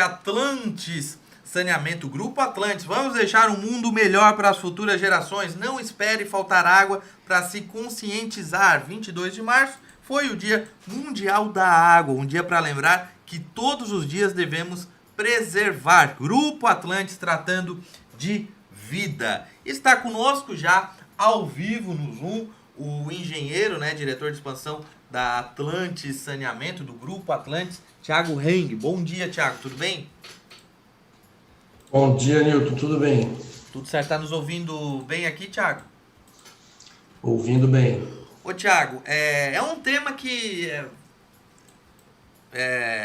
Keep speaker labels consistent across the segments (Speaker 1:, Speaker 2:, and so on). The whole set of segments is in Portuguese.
Speaker 1: Atlantis Saneamento, Grupo Atlantis. Vamos deixar um mundo melhor para as futuras gerações. Não espere faltar água para se conscientizar. 22 de março foi o Dia Mundial da Água, um dia para lembrar que todos os dias devemos preservar. Grupo Atlantis tratando de vida. Está conosco já ao vivo no Zoom o engenheiro, diretor de expansão da Atlantis Saneamento, do Grupo Atlantis, Thiago Heng. Bom dia, Thiago, tudo bem?
Speaker 2: Bom dia, Nilton, tudo bem?
Speaker 1: Tudo certo, tá nos ouvindo bem aqui, Thiago?
Speaker 2: Ouvindo bem.
Speaker 1: Ô, Thiago, é um tema que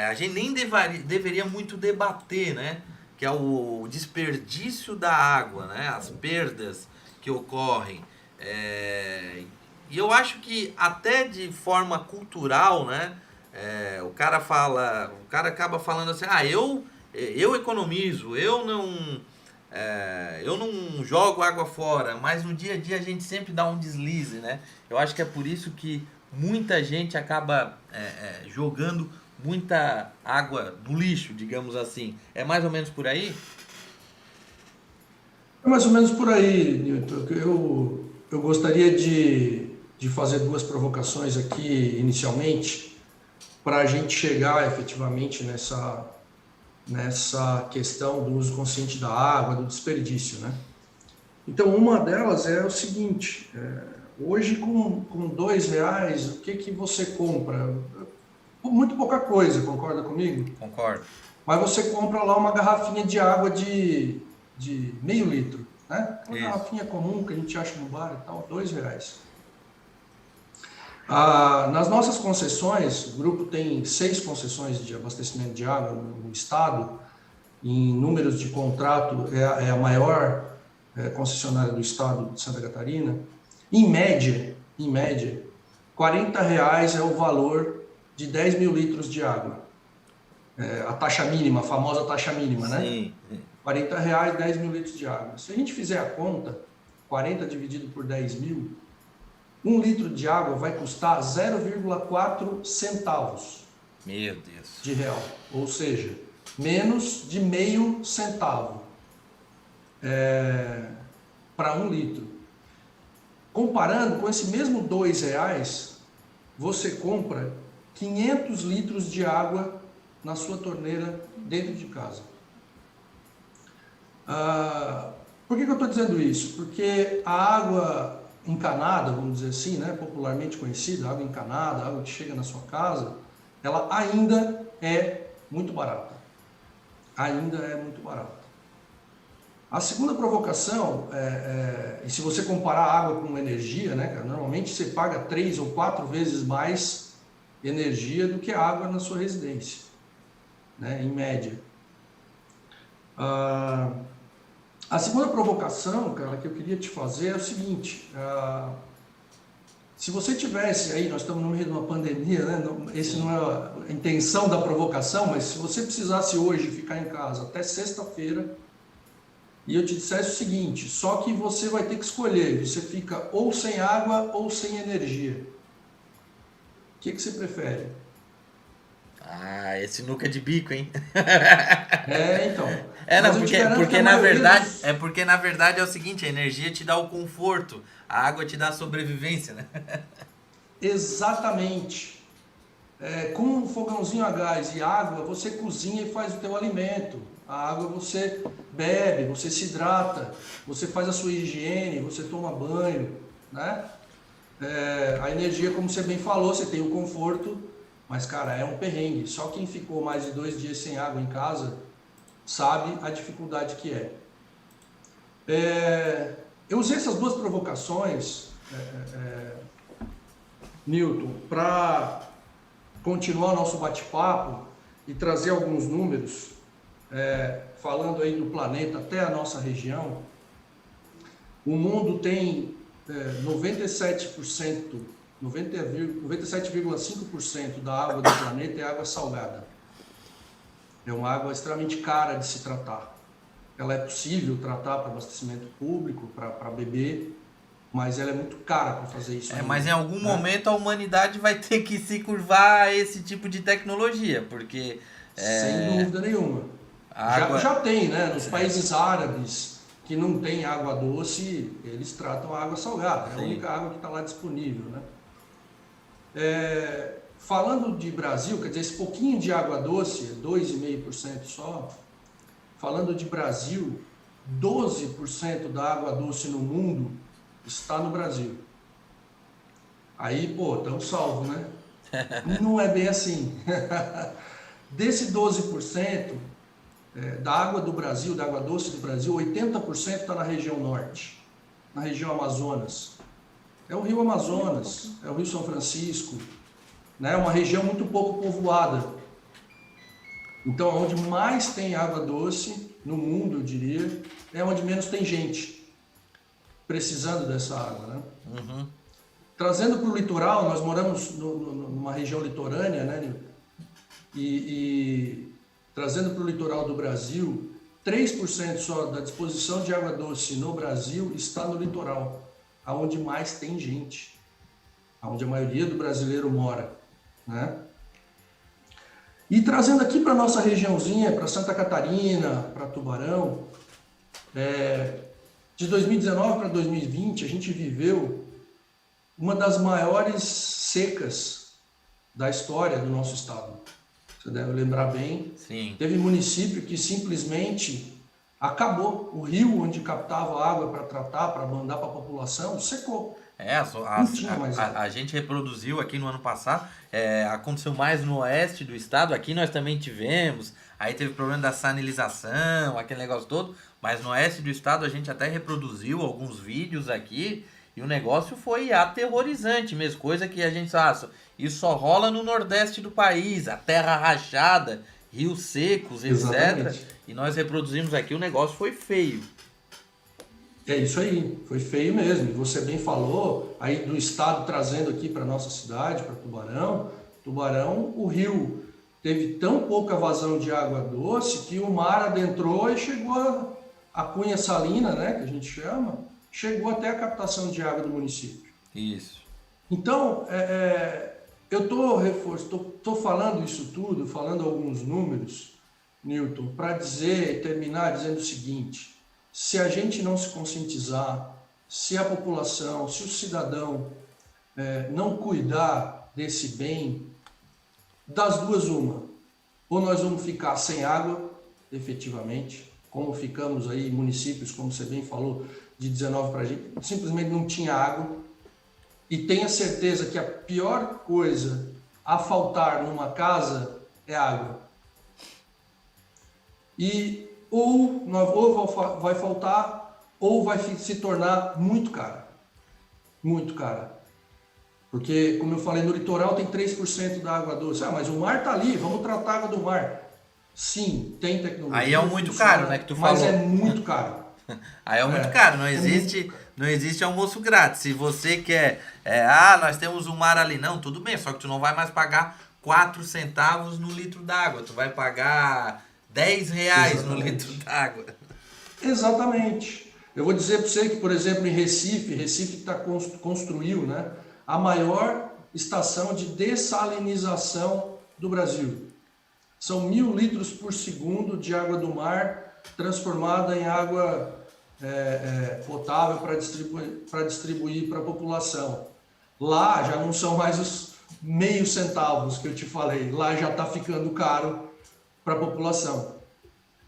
Speaker 1: a gente nem deveria muito debater, né? Que é o desperdício da água, né? As perdas que ocorrem. E eu acho que até de forma cultural, né? O cara acaba falando assim, eu economizo, eu não jogo água fora, mas no dia a dia a gente sempre dá um deslize, né? Eu acho que é por isso que muita gente acaba jogando muita água no lixo, digamos assim. É mais ou menos por aí?
Speaker 2: É mais ou menos por aí, Nilton. Eu gostaria de fazer duas provocações aqui inicialmente, para a gente chegar efetivamente nessa questão do uso consciente da água, do desperdício, né? Então, uma delas é o seguinte, hoje com R$ 2, o que você compra? Muito pouca coisa, concorda comigo?
Speaker 1: Concordo.
Speaker 2: Mas você compra lá uma garrafinha de água de meio litro, né? Uma garrafinha comum que a gente acha no bar e tal, R$ 2. Nas nossas concessões, o grupo tem 6 concessões de abastecimento de água no estado. Em números de contrato, é a maior concessionária do estado de Santa Catarina. Em média, R$ 40 é o valor de 10 mil litros de água. A taxa mínima, a famosa taxa mínima, né?
Speaker 1: Sim.
Speaker 2: R$ 40, 10 mil litros de água. Se a gente fizer a conta, 40 dividido por 10 mil, 1 litro de água vai custar 0,4 centavos.
Speaker 1: Meu Deus.
Speaker 2: De real. Ou seja, menos de meio centavo para 1 litro. Comparando com esse mesmo R$ 2, você compra 500 litros de água na sua torneira dentro de casa. Por que eu estou dizendo isso? Porque a água encanada, vamos dizer assim, né, popularmente conhecida, água encanada, água que chega na sua casa, ela ainda é muito barata. Ainda é muito barata. A segunda provocação, e se você comparar água com energia, né, cara, normalmente você paga 3 ou 4 vezes mais energia do que água na sua residência, né, em média. A segunda provocação, cara, que eu queria te fazer é o seguinte, se você tivesse aí, nós estamos no meio de uma pandemia, né? Esse não é a intenção da provocação, mas se você precisasse hoje ficar em casa até sexta-feira, e eu te dissesse o seguinte, só que você vai ter que escolher, você fica ou sem água ou sem energia. O que você prefere?
Speaker 1: Esse nuca de bico, hein?
Speaker 2: Então.
Speaker 1: Porque na verdade é o seguinte, a energia te dá o conforto, a água te dá a sobrevivência, né?
Speaker 2: Exatamente. Com um fogãozinho a gás e água, você cozinha e faz o teu alimento. A água você bebe, você se hidrata, você faz a sua higiene, você toma banho, né? A energia, como você bem falou, você tem o conforto, mas, cara, é um perrengue. Só quem ficou mais de 2 dias sem água em casa sabe a dificuldade que é. Eu usei essas duas provocações, Nilton, para continuar o nosso bate-papo e trazer alguns números, falando aí do planeta até a nossa região. O mundo tem 97,5% da água do planeta é água salgada. É uma água extremamente cara de se tratar. Ela é possível tratar para abastecimento público, para beber, mas ela é muito cara para fazer isso.
Speaker 1: Mas em algum momento a humanidade vai ter que se curvar a esse tipo de tecnologia, porque...
Speaker 2: Sem dúvida nenhuma. Já tem, né? Nos países árabes que não tem água doce, eles tratam a água salgada. É a única água que está lá disponível, né? Falando de Brasil, quer dizer, esse pouquinho de água doce, 2,5% só. Falando de Brasil, 12% da água doce no mundo está no Brasil. Aí, pô, estamos salvos, né? Não é bem assim. Desse 12%, da água do Brasil, da água doce do Brasil, 80% está na região norte, na região Amazonas. É o Rio Amazonas, é o Rio São Francisco, né? Uma região muito pouco povoada. Então, onde mais tem água doce no mundo, eu diria, é onde menos tem gente precisando dessa água, né?
Speaker 1: Uhum.
Speaker 2: Trazendo para o litoral, nós moramos numa região litorânea, né? E trazendo para o litoral do Brasil, 3% só da disposição de água doce no Brasil está no litoral, aonde mais tem gente, aonde a maioria do brasileiro mora, né? E trazendo aqui para a nossa regiãozinha, para Santa Catarina, para Tubarão, de 2019 para 2020, a gente viveu uma das maiores secas da história do nosso estado. Você deve lembrar bem.
Speaker 1: Sim.
Speaker 2: Teve município que simplesmente acabou. O rio onde captava água para tratar, para mandar para a população, secou.
Speaker 1: A gente reproduziu aqui no ano passado, aconteceu mais no oeste do estado, aqui nós também tivemos, aí teve problema da sanilização, aquele negócio todo, mas no oeste do estado a gente até reproduziu alguns vídeos aqui, e o negócio foi aterrorizante mesmo, coisa que a gente sabe, isso só rola no nordeste do país, a terra rachada, rios secos, etc.
Speaker 2: Exatamente.
Speaker 1: E nós reproduzimos aqui, o negócio foi feio.
Speaker 2: É isso aí, foi feio mesmo. Você bem falou, aí do estado trazendo aqui para nossa cidade, para Tubarão. Tubarão, o rio teve tão pouca vazão de água doce que o mar adentrou e chegou a cunha salina, né, que a gente chama, chegou até a captação de água do município.
Speaker 1: Isso.
Speaker 2: Então, eu estou falando isso tudo, falando alguns números, Newton, para terminar dizendo o seguinte: se a gente não se conscientizar, se a população, se o cidadão não cuidar desse bem, das duas uma, ou nós vamos ficar sem água, efetivamente, como ficamos aí em municípios, como você bem falou, de 19 para a gente, simplesmente não tinha água, e tenha certeza que a pior coisa a faltar numa casa é água. Ou vai faltar, ou vai se tornar muito cara. Muito cara. Porque, como eu falei, no litoral tem 3% da água doce. Ah, mas o mar está ali, vamos tratar a água do mar. Sim, tem tecnologia.
Speaker 1: Aí é o muito caro, né, que tu falou.
Speaker 2: Mas é muito caro.
Speaker 1: Aí é muito caro, não existe almoço grátis. Se você quer, nós temos um mar ali, não, tudo bem, só que tu não vai mais pagar 4 centavos no litro d'água, tu vai pagar R$10 no litro d'água.
Speaker 2: Exatamente. Eu vou dizer para você que, por exemplo, em Recife construiu, né, a maior estação de dessalinização do Brasil. São 1.000 litros por segundo de água do mar transformada em água potável para distribuir para a população. Lá já não são mais os meio centavos que eu te falei, lá já está ficando caro para a população.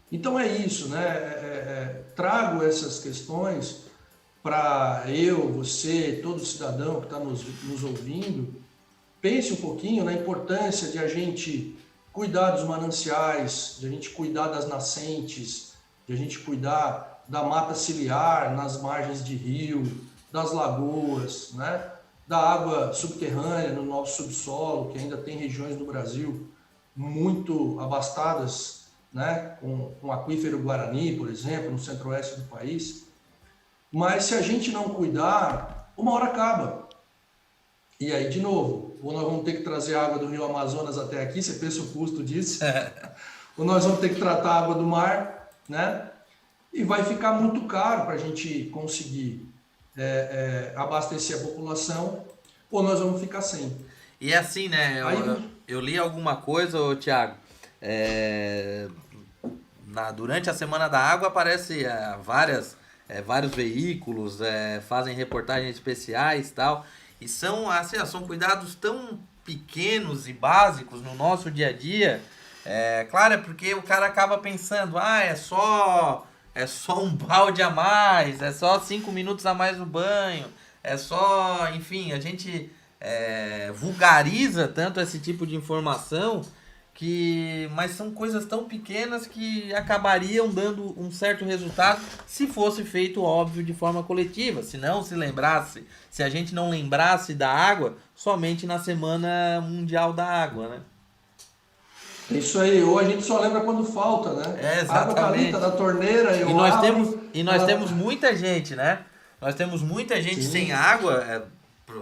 Speaker 2: Então é isso, né? Trago essas questões para você, todo cidadão que está nos ouvindo, pense um pouquinho na importância de a gente cuidar dos mananciais, de a gente cuidar das nascentes, de a gente cuidar da mata ciliar nas margens de rio, das lagoas, né? Da água subterrânea no nosso subsolo, que ainda tem regiões do Brasil muito abastadas, né? com aquífero Guarani, por exemplo, no centro-oeste do país. Mas se a gente não cuidar, uma hora acaba. E aí, de novo, ou nós vamos ter que trazer água do Rio Amazonas até aqui, você pensa o custo disso, ou nós vamos ter que tratar a água do mar, né? E vai ficar muito caro para a gente conseguir abastecer a população, ou nós vamos ficar sem.
Speaker 1: E assim, né? Eu li alguma coisa, Thiago, durante a Semana da Água aparece vários veículos, fazem reportagens especiais e tal. E são cuidados tão pequenos e básicos no nosso dia a dia. Claro, é porque o cara acaba pensando, é só um balde a mais, é só 5 minutos a mais no banho, enfim, a gente vulgariza tanto esse tipo de informação mas são coisas tão pequenas que acabariam dando um certo resultado se fosse feito, óbvio, de forma coletiva. Se a gente não lembrasse da água somente na Semana Mundial da Água, né?
Speaker 2: Isso aí, ou a gente só lembra quando falta, né? A água tá ali, tá da torneira,
Speaker 1: nós temos muita gente, né? Nós temos muita gente
Speaker 2: Sim.
Speaker 1: sem água.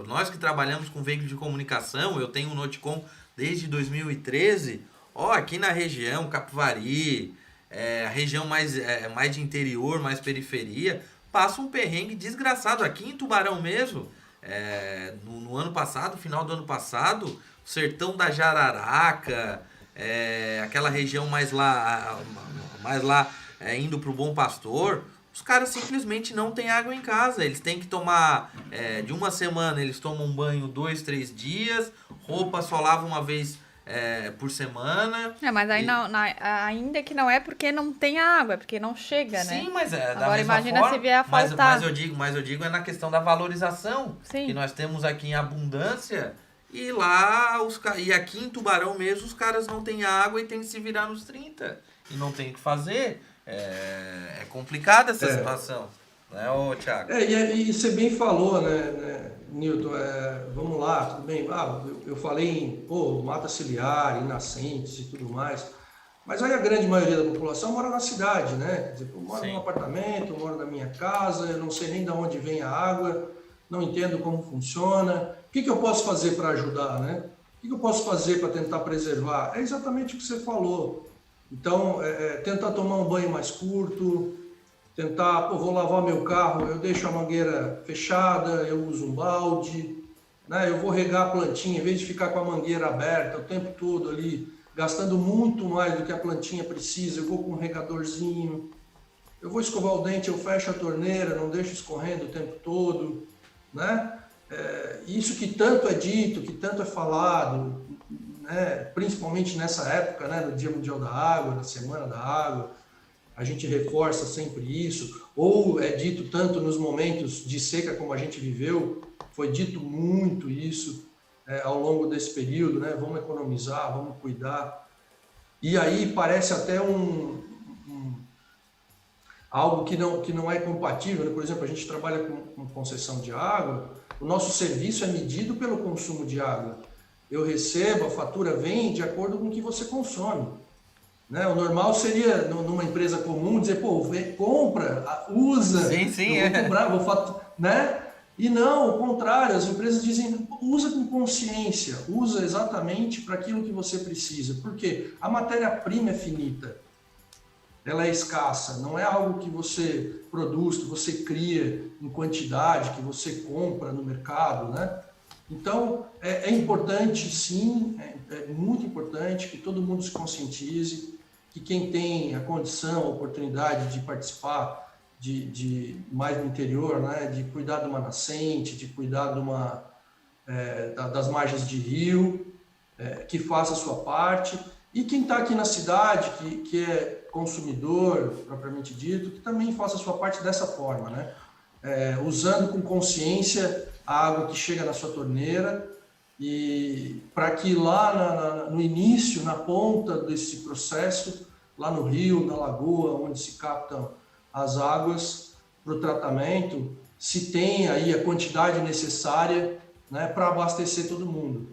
Speaker 1: Nós que trabalhamos com veículo de comunicação, eu tenho um Noticom desde 2013. Aqui na região, Capivari, a região mais de interior, mais periferia, passa um perrengue desgraçado. Aqui em Tubarão mesmo, no ano passado, final do ano passado, o sertão da Jararaca, aquela região mais lá indo pro Bom Pastor, os caras simplesmente não têm água em casa. Eles têm que tomar, de uma semana eles tomam um banho 2, 3 dias, roupa só lava uma vez por semana.
Speaker 3: Mas aí ainda que não é porque não tem água, é porque não chega, né?
Speaker 1: Sim, mas da
Speaker 3: Agora
Speaker 1: mesma
Speaker 3: imagina
Speaker 1: forma,
Speaker 3: se vier a faltar.
Speaker 1: mas eu digo é na questão da valorização.
Speaker 3: Sim.
Speaker 1: Que nós temos aqui em abundância. E e aqui em Tubarão mesmo os caras não têm água e tem que se virar nos 30. E não tem o que fazer. É complicada essa situação. Né, Thiago?
Speaker 2: E você bem falou, né, Newton, vamos lá, tudo bem, eu falei em mata ciliar, em nascentes e tudo mais, mas aí a grande maioria da população mora na cidade, né? Quer dizer, eu moro num apartamento, eu moro na minha casa, eu não sei nem de onde vem a água, não entendo como funciona. O que eu posso fazer para ajudar, né? O que eu posso fazer para tentar preservar? É exatamente o que você falou. Então, tentar tomar um banho mais curto, tentar, vou lavar meu carro, eu deixo a mangueira fechada, eu uso um balde, né? Eu vou regar a plantinha, em vez de ficar com a mangueira aberta o tempo todo ali, gastando muito mais do que a plantinha precisa, eu vou com um regadorzinho, eu vou escovar o dente, eu fecho a torneira, não deixo escorrendo o tempo todo, né? Isso que tanto é dito, que tanto é falado, né? Principalmente nessa época, né? No Dia Mundial da Água, na Semana da Água, a gente reforça sempre isso, ou é dito tanto nos momentos de seca como a gente viveu, foi dito muito isso ao longo desse período, né? Vamos economizar, vamos cuidar. E aí parece até algo que não é compatível, né? Por exemplo, a gente trabalha com concessão de água, o nosso serviço é medido pelo consumo de água. Eu recebo, a fatura vem de acordo com o que você consome. Né? O normal seria, numa empresa comum, dizer, compra, usa,
Speaker 1: sim,
Speaker 2: eu vou cobrar, vou faturar, né? E não, o contrário, as empresas dizem, usa com consciência, usa exatamente para aquilo que você precisa. Por quê? A matéria-prima é finita, ela é escassa, não é algo que você produz, que você cria em quantidade, que você compra no mercado, né? Então, é importante, sim, é muito importante que todo mundo se conscientize, que quem tem a condição, a oportunidade de participar mais no interior, né, de cuidar de uma nascente, de cuidar das margens de rio, que faça a sua parte. E quem está aqui na cidade, que é consumidor, propriamente dito, que também faça a sua parte dessa forma, né? Usando com consciência a água que chega na sua torneira, e para que lá no início, na ponta desse processo, lá no rio, na lagoa, onde se captam as águas para o tratamento, se tenha aí a quantidade necessária, né, para abastecer todo mundo.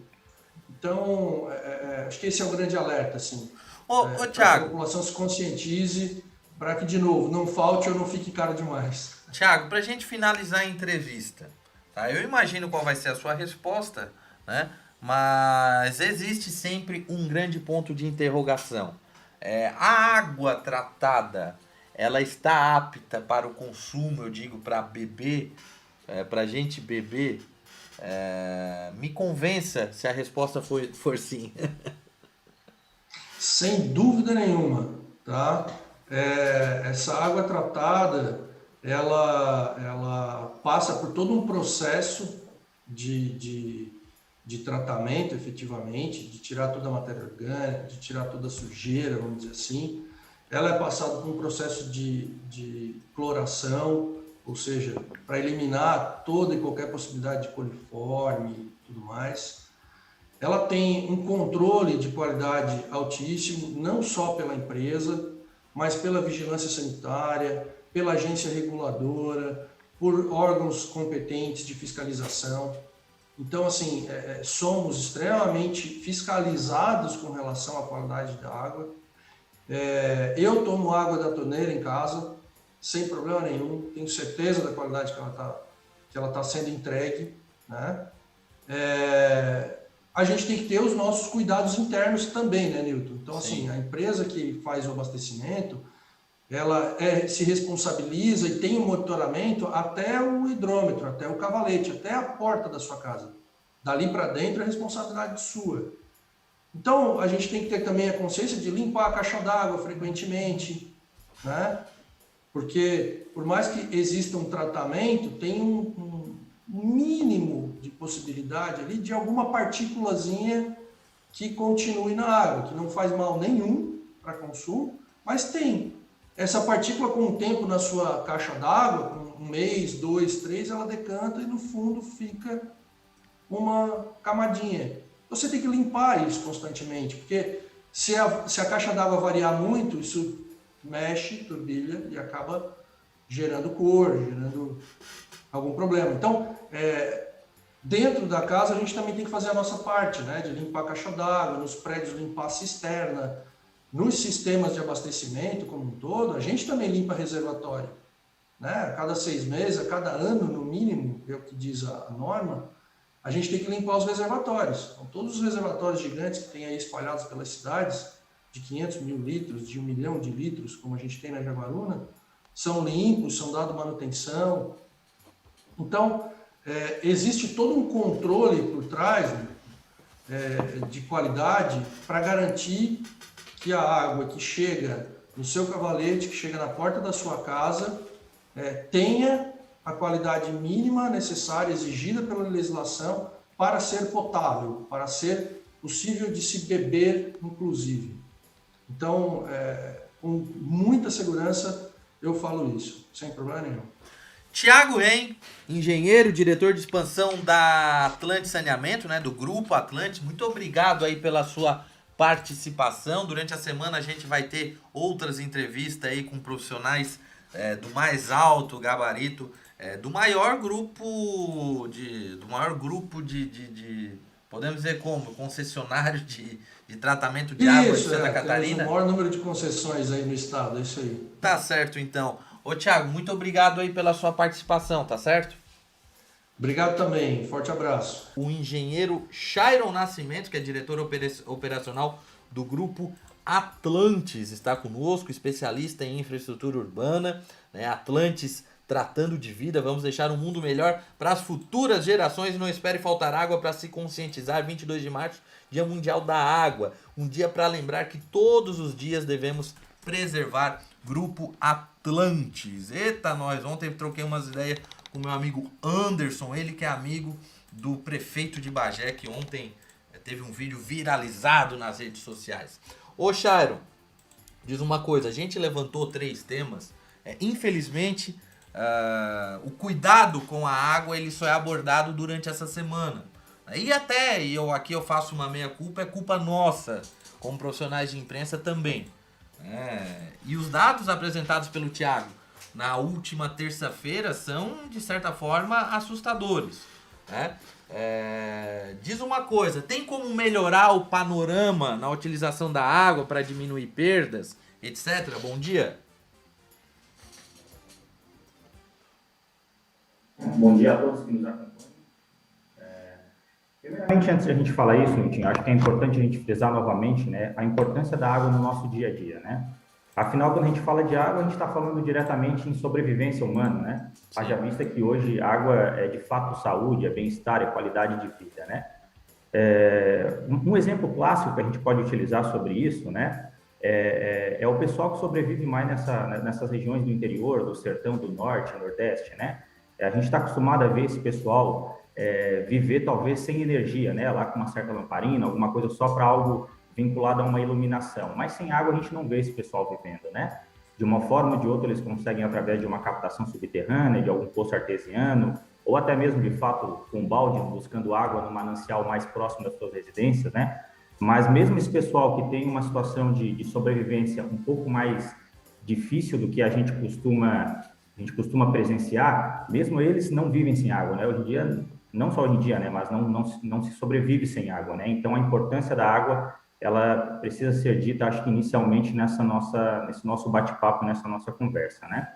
Speaker 2: Então, acho que esse é o grande alerta, assim,
Speaker 1: Thiago,
Speaker 2: para que a população se conscientize, para que, de novo, não falte ou não fique caro demais.
Speaker 1: Thiago, para a gente finalizar a entrevista, tá? Eu imagino qual vai ser a sua resposta, né? Mas existe sempre um grande ponto de interrogação. A água tratada, ela está apta para o consumo, eu digo, para beber, para a gente beber? Me convença se a resposta for sim.
Speaker 2: Sem dúvida nenhuma, tá? essa água tratada, ela passa por todo um processo de tratamento, efetivamente, de tirar toda a matéria orgânica, de tirar toda a sujeira, vamos dizer assim. Ela é passada por um processo de cloração, ou seja, para eliminar toda e qualquer possibilidade de coliforme e tudo mais. Ela tem um controle de qualidade altíssimo, não só pela empresa, mas pela vigilância sanitária, pela agência reguladora, por órgãos competentes de fiscalização. Então, assim, somos extremamente fiscalizados com relação à qualidade da água. Eu tomo água da torneira em casa, sem problema nenhum, tenho certeza da qualidade que ela tá sendo entregue, né? A gente tem que ter os nossos cuidados internos também, né, Nilton? Então, assim, a empresa que faz o abastecimento, ela se responsabiliza e tem um monitoramento até o hidrômetro, até o cavalete, até a porta da sua casa. Dali para dentro é responsabilidade sua. Então, a gente tem que ter também a consciência de limpar a caixa d'água frequentemente, né? Porque, por mais que exista um tratamento, tem um mínimo de possibilidade ali de alguma partículazinha que continue na água, que não faz mal nenhum para consumo, mas tem. Essa partícula, com o tempo na sua caixa d'água, com 1 mês, 2, 3, ela decanta e no fundo fica uma camadinha. Você tem que limpar isso constantemente, porque se a caixa d'água variar muito, isso mexe, turbilha e acaba gerando cor, gerando algum problema. Então, dentro da casa a gente também tem que fazer a nossa parte, né? De limpar a caixa d'água, nos prédios limpar a cisterna, nos sistemas de abastecimento como um todo, a gente também limpa reservatório, né? A cada 6 meses, a cada ano no mínimo, é o que diz a norma, a gente tem que limpar os reservatórios. Então, todos os reservatórios gigantes que tem aí espalhados pelas cidades, de 500 mil litros, de 1 milhão de litros, como a gente tem na Jaguaruna, são limpos, são dados manutenção. Então, existe todo um controle por trás de qualidade para garantir que a água que chega no seu cavalete, que chega na porta da sua casa, tenha a qualidade mínima necessária, exigida pela legislação, para ser potável, para ser possível de se beber, inclusive. Então, com muita segurança, eu falo isso, sem problema nenhum.
Speaker 1: Tiago Ren, engenheiro, diretor de expansão da Atlantis Saneamento, né, do Grupo Atlantis, muito obrigado aí pela sua participação. Durante a semana a gente vai ter outras entrevistas aí com profissionais do mais alto gabarito, do maior grupo de podemos dizer como, concessionário de tratamento de água de Santa Catarina.
Speaker 2: Temos o maior número de concessões aí no estado, é isso aí.
Speaker 1: Tá certo, então. Ô, Tiago, muito obrigado aí pela sua participação, tá certo?
Speaker 2: Obrigado também, forte abraço.
Speaker 1: O engenheiro Chairon Nascimento, que é diretor operacional do Grupo Atlantis, está conosco, especialista em infraestrutura urbana, né? Atlantis tratando de vida, vamos deixar um mundo melhor para as futuras gerações. Não espere faltar água para se conscientizar. 22 de março, Dia Mundial da Água, um dia para lembrar que todos os dias devemos preservar Grupo Atlantis. Eita, nós, ontem troquei umas ideias com meu amigo Anderson, ele que é amigo do prefeito de Bagé, que ontem teve um vídeo viralizado nas redes sociais. Ô, Chairon, diz uma coisa, a gente levantou 3 temas, infelizmente o cuidado com a água ele só é abordado durante essa semana. E até eu faço uma meia-culpa, é culpa nossa, como profissionais de imprensa também. E os dados apresentados pelo Tiago na última terça-feira são, de certa forma, assustadores. Diz uma coisa, tem como melhorar o panorama na utilização da água para diminuir perdas, etc? Bom dia.
Speaker 4: Bom dia a todos que nos acompanham. Primeiramente, antes de a gente falar isso, Nitinho, acho que é importante a gente frisar novamente, né, a importância da água no nosso dia a dia, né? Afinal, quando a gente fala de água, a gente está falando diretamente em sobrevivência humana, né? Haja vista que hoje água é de fato saúde, é bem-estar, é qualidade de vida, né? Um exemplo clássico que a gente pode utilizar sobre isso, né? é o pessoal que sobrevive mais nessas regiões do interior, do sertão, do norte, nordeste, né? A gente está acostumado a ver esse pessoal viver talvez sem energia, né? Lá com uma certa lamparina, alguma coisa só para algo vinculado a uma iluminação. Mas sem água a gente não vê esse pessoal vivendo, né? De uma forma ou de outra eles conseguem através de uma captação subterrânea, de algum poço artesiano, ou até mesmo de fato com balde buscando água no manancial mais próximo das suas residências, né? Mas mesmo esse pessoal que tem uma situação de sobrevivência um pouco mais difícil do que a gente costuma presenciar, mesmo eles não vivem sem água, né? Hoje em dia, não só hoje em dia, né? Mas não se sobrevive sem água, né? Então, a importância da água, ela precisa ser dita, acho que inicialmente nesse nosso bate-papo, nessa nossa conversa, né?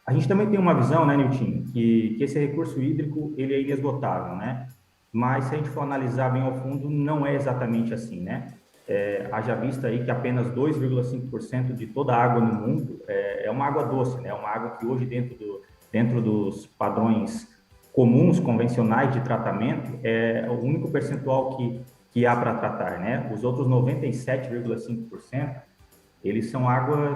Speaker 4: A gente também tem uma visão, né, Nilton, que esse recurso hídrico, ele é inesgotável, né? Mas se a gente for analisar bem ao fundo, não é exatamente assim, né? Haja vista aí que apenas 2,5% de toda a água no mundo é uma água doce, né? É uma água que hoje dentro dos padrões comuns, convencionais de tratamento, é o único percentual que há para tratar, né? Os outros 97,5%, eles são água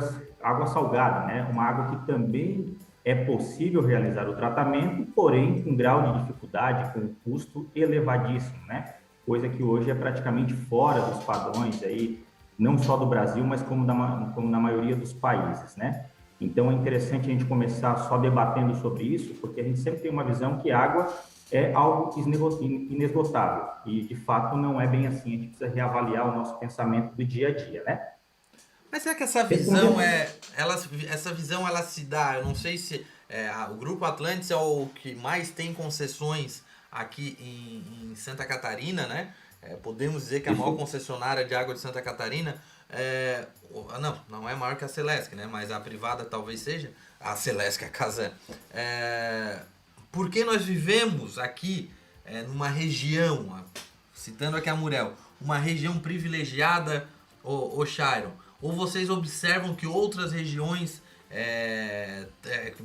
Speaker 4: salgada, né? Uma água que também é possível realizar o tratamento, porém com grau de dificuldade, com custo elevadíssimo, né? Coisa que hoje é praticamente fora dos padrões aí, não só do Brasil, mas como na maioria dos países, né? Então é interessante a gente começar só debatendo sobre isso, porque a gente sempre tem uma visão que água é algo inesgotável, e de fato não é bem assim, a gente precisa reavaliar o nosso pensamento do dia a dia, né?
Speaker 1: Mas será que essa visão ela se dá? Eu não sei se o Grupo Atlantis é o que mais tem concessões aqui em Santa Catarina, né? Podemos dizer que é a maior concessionária de água de Santa Catarina. Não é maior que a Celesc, né? Mas a privada talvez seja. A Celesc, a casa. Porque nós vivemos aqui numa região, citando aqui a Murel, uma região privilegiada, o Chiron. Ou vocês observam que outras regiões,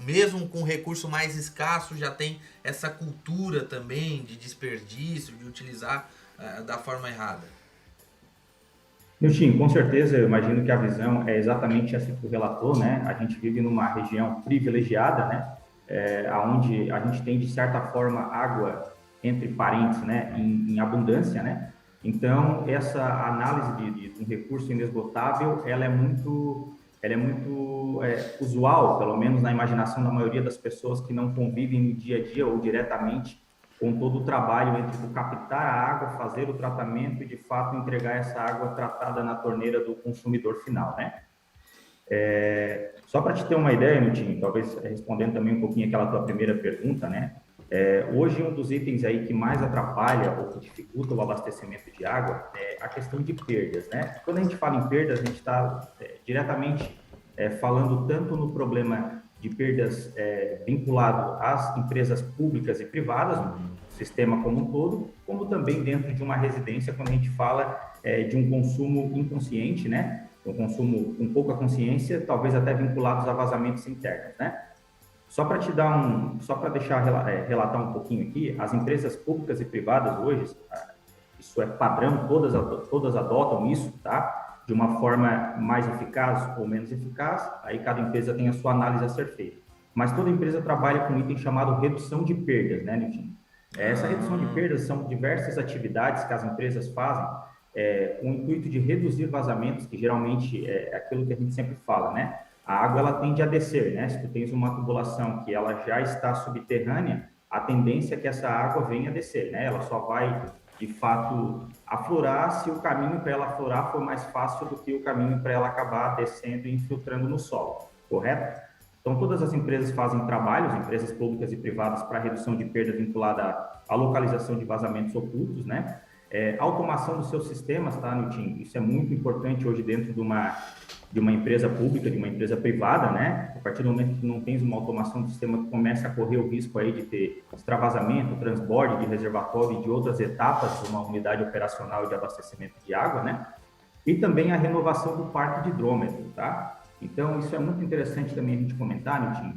Speaker 1: mesmo com recurso mais escasso, já tem essa cultura também de desperdício, de utilizar da forma errada?
Speaker 4: Nilton, com certeza, eu imagino que a visão é exatamente essa que tu relatou, né? A gente vive numa região privilegiada, né? Onde a gente tem, de certa forma, água entre parentes, né? Em abundância, né? Então, essa análise de um recurso inesgotável, ela é muito usual, pelo menos na imaginação da maioria das pessoas que não convivem no dia a dia ou diretamente com todo o trabalho entre captar a água, fazer o tratamento e, de fato, entregar essa água tratada na torneira do consumidor final, né? Só para te ter uma ideia, Nilton, talvez respondendo também um pouquinho aquela tua primeira pergunta, né? Hoje, um dos itens aí que mais atrapalha ou que dificulta o abastecimento de água é a questão de perdas, né? Quando a gente fala em perdas, a gente está diretamente falando tanto no problema de perdas vinculado às empresas públicas e privadas, no sistema como um todo, como também dentro de uma residência, quando a gente fala de um consumo inconsciente, né? Um consumo com pouca consciência, talvez até vinculados a vazamentos internos, né? Só para deixar relatar um pouquinho aqui, as empresas públicas e privadas hoje, isso é padrão, todas adotam isso, tá? De uma forma mais eficaz ou menos eficaz, aí cada empresa tem a sua análise a ser feita. Mas toda empresa trabalha com um item chamado redução de perdas, né, Nilton? Essa redução de perdas são diversas atividades que as empresas fazem com o intuito de reduzir vazamentos, que geralmente é aquilo que a gente sempre fala, né? A água, ela tende a descer, né? Se tu tens uma tubulação que ela já está subterrânea, a tendência é que essa água venha a descer, né? Ela só vai, de fato, aflorar se o caminho para ela aflorar for mais fácil do que o caminho para ela acabar descendo e infiltrando no solo, correto? Então, todas as empresas fazem trabalhos, empresas públicas e privadas, para redução de perda vinculada à localização de vazamentos ocultos, né? Automação dos seus sistemas, tá, Nilton? Isso é muito importante hoje dentro de uma empresa pública, de uma empresa privada, né? A partir do momento que não tens uma automação do sistema, tu começa a correr o risco aí de ter extravasamento, transborde de reservatório e de outras etapas de uma unidade operacional de abastecimento de água, né? E também a renovação do parque de hidrômetro, tá? Então, isso é muito interessante também a gente comentar, Nilton,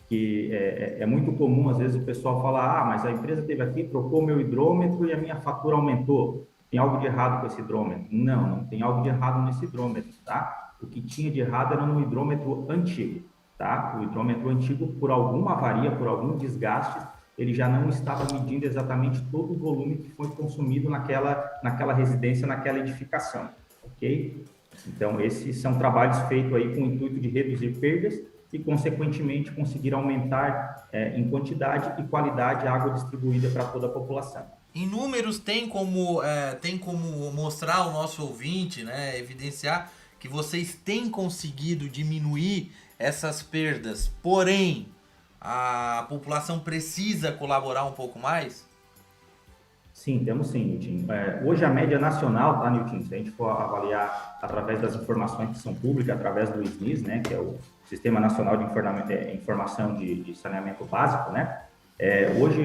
Speaker 4: que é muito comum, às vezes, o pessoal falar, mas a empresa esteve aqui, trocou meu hidrômetro e a minha fatura aumentou. tem algo de errado com esse hidrômetro? Não, não tem algo de errado nesse hidrômetro, tá? O que tinha de errado era no hidrômetro antigo, tá? O hidrômetro antigo, por alguma avaria, por algum desgaste, ele já não estava medindo exatamente todo o volume que foi consumido naquela residência, naquela edificação, ok? Então, esses são trabalhos feitos aí com o intuito de reduzir perdas e, consequentemente, conseguir aumentar em quantidade e qualidade a água distribuída para toda a população.
Speaker 1: Em números tem como mostrar ao nosso ouvinte, né, evidenciar que vocês têm conseguido diminuir essas perdas, porém a população precisa colaborar um pouco mais?
Speaker 4: Sim, temos sim, Nilton. Hoje a média nacional, tá, Nilton? Se a gente for avaliar através das informações que são públicas, através do SNIS, né, que é o Sistema Nacional de Informação de Saneamento Básico, né? Hoje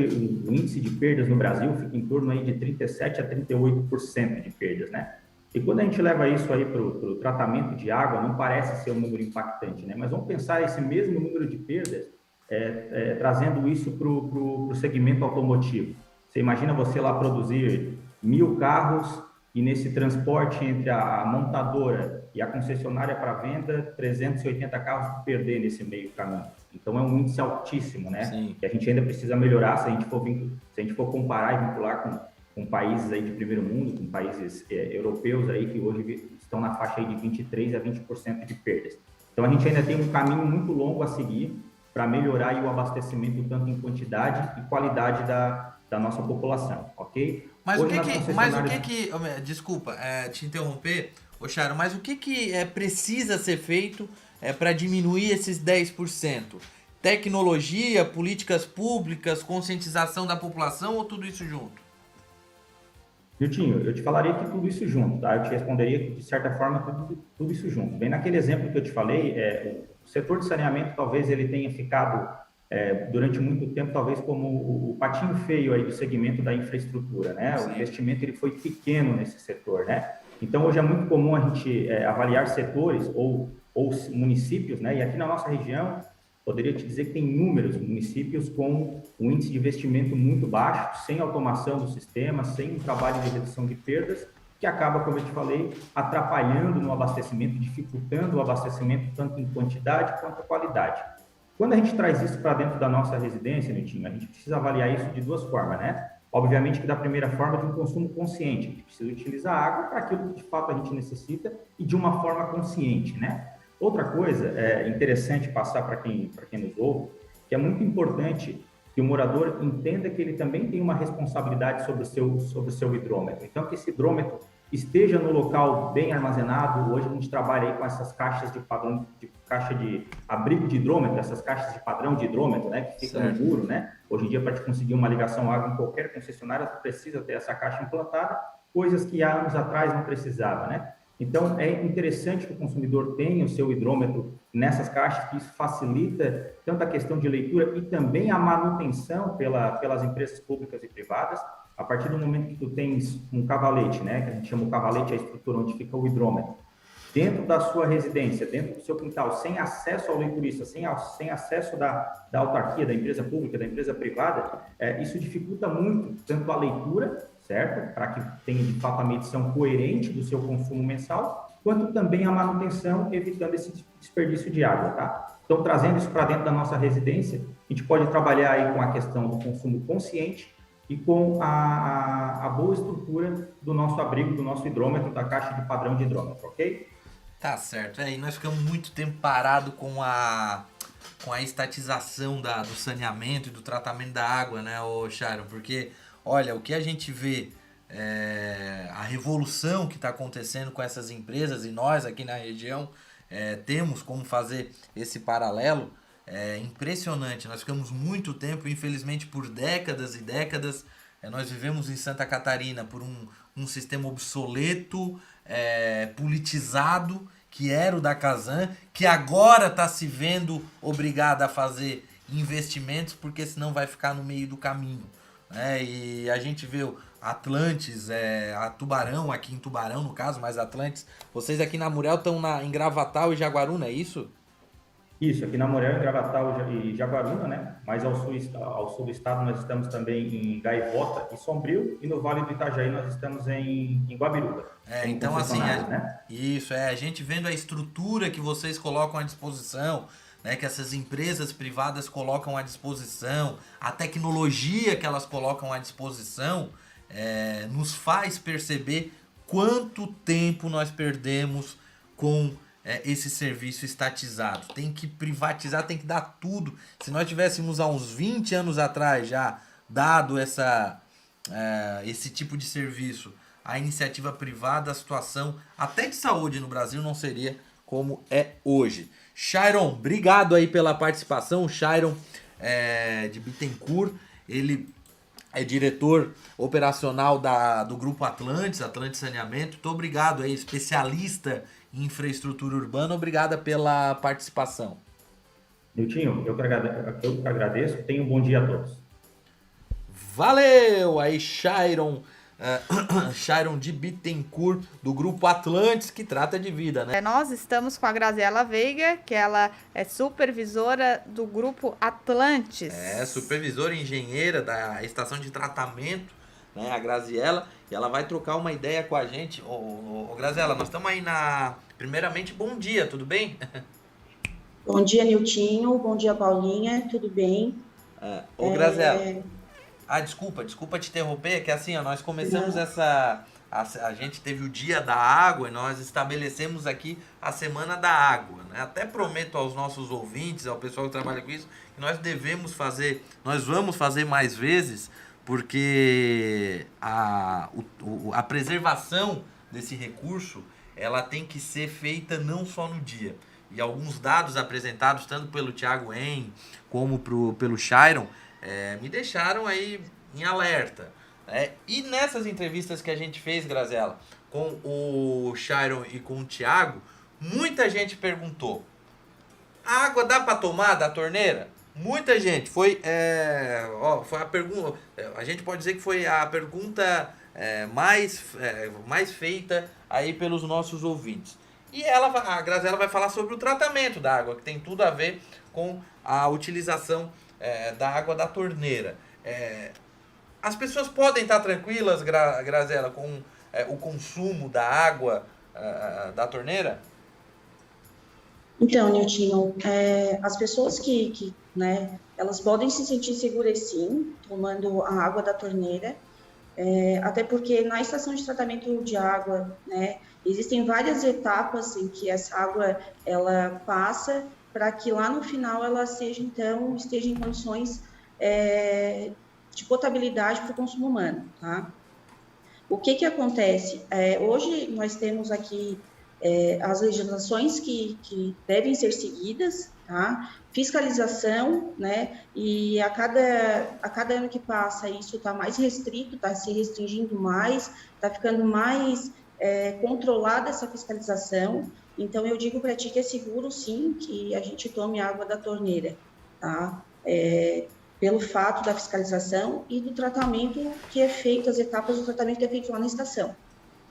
Speaker 4: o índice de perdas no Brasil fica em torno aí de 37% a 38% de perdas, né? E quando a gente leva isso aí para o tratamento de água, não parece ser um número impactante, né? Mas vamos pensar esse mesmo número de perdas, trazendo isso para o segmento automotivo. Você imagina você lá produzir 1.000 carros e nesse transporte entre a montadora e a concessionária para venda, 380 carros perder nesse meio caminho. Então é um índice altíssimo, né?
Speaker 1: Sim.
Speaker 4: Que a gente ainda precisa melhorar se a gente for comparar e vincular com países aí de primeiro mundo, com países europeus aí que hoje estão na faixa aí de 23% a 20% de perdas. Então a gente ainda tem um caminho muito longo a seguir para melhorar aí o abastecimento tanto em quantidade e qualidade da nossa população, ok?
Speaker 1: Mas hoje desculpa te interromper, Charo, mas o que precisa ser feito para diminuir esses 10%? Tecnologia, políticas públicas, conscientização da população ou tudo isso junto?
Speaker 4: Miltinho, eu te falaria que tudo isso junto, tá? Eu te responderia que, de certa forma, tudo isso junto. Bem, naquele exemplo que eu te falei, o setor de saneamento talvez ele tenha ficado durante muito tempo, talvez como o patinho feio aí do segmento da infraestrutura, né? Sim. O investimento ele foi pequeno nesse setor, né? Então, hoje é muito comum a gente avaliar setores ou municípios, né? E aqui na nossa região, poderia te dizer que tem inúmeros municípios com um índice de investimento muito baixo, sem automação do sistema, sem um trabalho de redução de perdas, que acaba, como eu te falei, atrapalhando no abastecimento, dificultando o abastecimento tanto em quantidade quanto em qualidade. Quando a gente traz isso para dentro da nossa residência, Nitinho, a gente precisa avaliar isso de duas formas, né? Obviamente que da primeira forma de um consumo consciente, a gente precisa utilizar a água para aquilo que de fato a gente necessita e de uma forma consciente, né? Outra coisa interessante passar para quem nos ouve, que é muito importante que o morador entenda que ele também tem uma responsabilidade sobre o seu hidrômetro. Então, que esse hidrômetro esteja no local bem armazenado. Hoje a gente trabalha aí com essas caixas de padrão, caixa de abrigo de hidrômetro, essas caixas de padrão de hidrômetro, né, que ficam no muro, né? Hoje em dia, para te conseguir uma ligação água em qualquer concessionária, você precisa ter essa caixa implantada, coisas que há anos atrás não precisava, né? Então, é interessante que o consumidor tenha o seu hidrômetro nessas caixas, que isso facilita tanto a questão de leitura e também a manutenção pelas empresas públicas e privadas. A partir do momento que tu tens um cavalete, né, que a gente chama o cavalete, a estrutura onde fica o hidrômetro, dentro da sua residência, dentro do seu quintal, sem acesso ao leiturista, sem acesso da autarquia, da empresa pública, da empresa privada, isso dificulta muito tanto a leitura, certo? Para que tenha, de fato, a medição coerente do seu consumo mensal, quanto também a manutenção, evitando esse desperdício de água, tá? Então, trazendo isso para dentro da nossa residência, a gente pode trabalhar aí com a questão do consumo consciente e com a boa estrutura do nosso abrigo, do nosso hidrômetro, da caixa de padrão de hidrômetro, ok?
Speaker 1: Tá certo. E nós ficamos muito tempo parado com a estatização do saneamento e do tratamento da água, né, Charo? Porque, olha, o que a gente vê, a revolução que está acontecendo com essas empresas, e nós aqui na região temos como fazer esse paralelo, é impressionante. Nós ficamos muito tempo, infelizmente por décadas e décadas, nós vivemos em Santa Catarina por um sistema obsoleto, politizado, que era o da Casan, que agora está se vendo obrigada a fazer investimentos, porque senão vai ficar no meio do caminho, né? E a gente vê Atlantes, a Tubarão, aqui em Tubarão no caso, mas Atlantes, vocês aqui na Muriel estão em Gravatal e Jaguaruna, é isso?
Speaker 4: Isso, aqui na Morel, em Gravatal e Jaguaruna, né? Mas ao sul do estado nós estamos também em Gaivota e Sombrio, e no Vale do Itajaí nós estamos em Guabiruba, como
Speaker 1: Então assim,
Speaker 4: concessionários, né?
Speaker 1: isso, a gente vendo a estrutura que vocês colocam à disposição, né, que essas empresas privadas colocam à disposição, a tecnologia que elas colocam à disposição, nos faz perceber quanto tempo nós perdemos com esse serviço estatizado. Tem que privatizar, tem que dar tudo. Se nós tivéssemos há uns 20 anos atrás já dado esse tipo de serviço à iniciativa privada, a situação até de saúde no Brasil não seria como é hoje. Chairon, obrigado aí pela participação. O Chairon de Bittencourt, ele é diretor operacional do Grupo Atlantis Saneamento. Muito obrigado aí, especialista em infraestrutura urbana. Obrigada pela participação.
Speaker 4: Niltinho, eu que agradeço. Tenha um bom dia a todos.
Speaker 1: Valeu! Aí, Chairon de Bittencourt, do Grupo Atlantis, que trata de vida, né?
Speaker 3: Nós estamos com a Graziela Veiga, que ela é supervisora do Grupo Atlantis.
Speaker 1: Supervisora e engenheira da estação de tratamento, né? A Graziela, e ela vai trocar uma ideia com a gente. Ô, Graziela, nós estamos aí Primeiramente, bom dia, tudo bem?
Speaker 5: Bom dia, Niltinho. Bom dia, Paulinha. Tudo bem?
Speaker 1: Graziela. Desculpa te interromper, é que assim, nós começamos a gente teve o Dia da Água e nós estabelecemos aqui a Semana da Água, né? Até prometo aos nossos ouvintes, ao pessoal que trabalha com isso, que nós vamos fazer mais vezes, porque a preservação desse recurso, ela tem que ser feita não só no dia. E alguns dados apresentados, tanto pelo Thiago En, como pelo Chairon, me deixaram aí em alerta. E nessas entrevistas que a gente fez, Graziela, com o Chairon e com o Thiago, muita gente perguntou: a água dá para tomar da torneira? Muita gente. Foi a pergunta. A gente pode dizer que foi a pergunta mais feita aí pelos nossos ouvintes. E a Graziela vai falar sobre o tratamento da água, que tem tudo a ver com a utilização da água da torneira. As pessoas podem estar tranquilas, Graziela, com o consumo da água da torneira?
Speaker 5: Então, Niltinho, as pessoas né, elas podem se sentir seguras, sim, tomando a água da torneira, até porque na estação de tratamento de água, né, existem várias etapas em que essa água ela passa para que lá no final ela esteja em condições de potabilidade para o consumo humano, tá? O que acontece? Hoje nós temos aqui as legislações que devem ser seguidas, tá? Fiscalização, né? E a cada ano que passa isso está mais restrito, está se restringindo mais, está ficando mais controlada essa fiscalização. Então eu digo para ti que é seguro, sim, que a gente tome água da torneira, tá? Pelo fato da fiscalização e do tratamento que é feito, as etapas do tratamento que é feito lá na estação.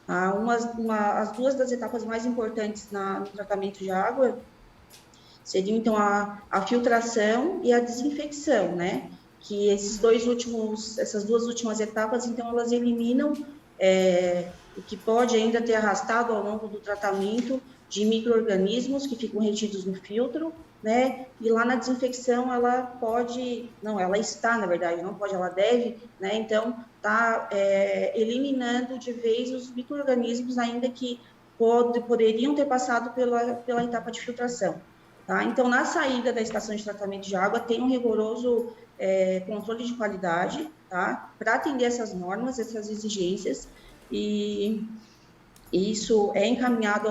Speaker 5: As duas das etapas mais importantes no tratamento de água seriam, então, a filtração e a desinfecção, né? Que essas duas últimas etapas, então, elas eliminam o que pode ainda ter arrastado ao longo do tratamento de micro-organismos que ficam retidos no filtro, né? E lá na desinfecção ela está, na verdade, não pode, ela deve, né? Então, está eliminando de vez os micro-organismos ainda que poderiam ter passado pela etapa de filtração, tá? Então, na saída da estação de tratamento de água, tem um rigoroso controle de qualidade, tá? Para atender essas normas, essas exigências, e isso é encaminhado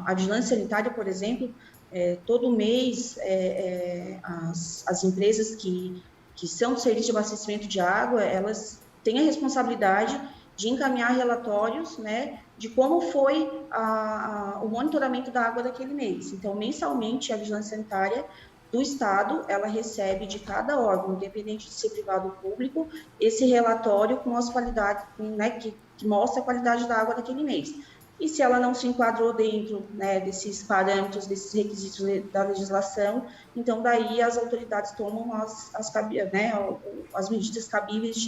Speaker 5: à vigilância sanitária, por exemplo. Todo mês, as empresas que são do serviço de abastecimento de água, elas têm a responsabilidade de encaminhar relatórios, né, de como foi o monitoramento da água daquele mês. Então, mensalmente, a vigilância sanitária do Estado, ela recebe de cada órgão, independente de ser privado ou público, esse relatório com as qualidades, né, que mostra a qualidade da água daquele mês. e se ela não se enquadrou dentro, né, desses parâmetros, desses requisitos da legislação, então daí as autoridades tomam as medidas cabíveis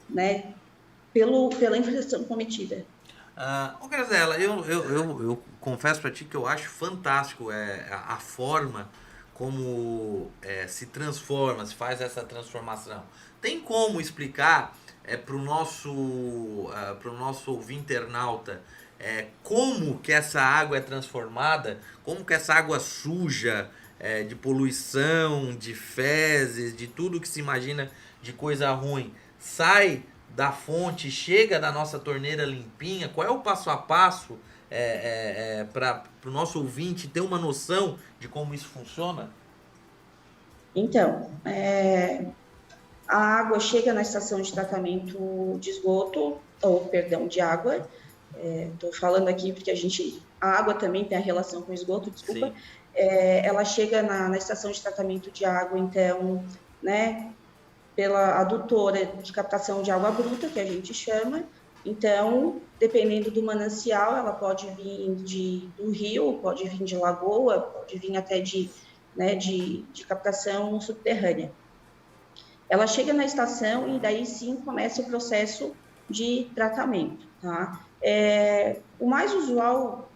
Speaker 5: né, pela infração cometida.
Speaker 1: Ô Grazela, eu confesso para ti que eu acho fantástico a forma como se transforma, se faz essa transformação. Tem como explicar para o nosso ouvinte internauta como que essa água é transformada, como que essa água suja, de poluição, de fezes, de tudo que se imagina de coisa ruim, sai da fonte, chega da nossa torneira limpinha? Qual é o passo a passo para o nosso ouvinte ter uma noção de como isso funciona?
Speaker 5: Então, a água chega na estação de tratamento de esgoto, ou perdão, de água. Estou falando aqui porque a água também tem a relação com o esgoto, desculpa. Ela chega na estação de tratamento de água, então, né, pela adutora de captação de água bruta, que a gente chama. Então, dependendo do manancial, ela pode vir do rio, pode vir de lagoa, pode vir até de captação subterrânea. Ela chega na estação e daí sim começa o processo de tratamento, tá? O mais usual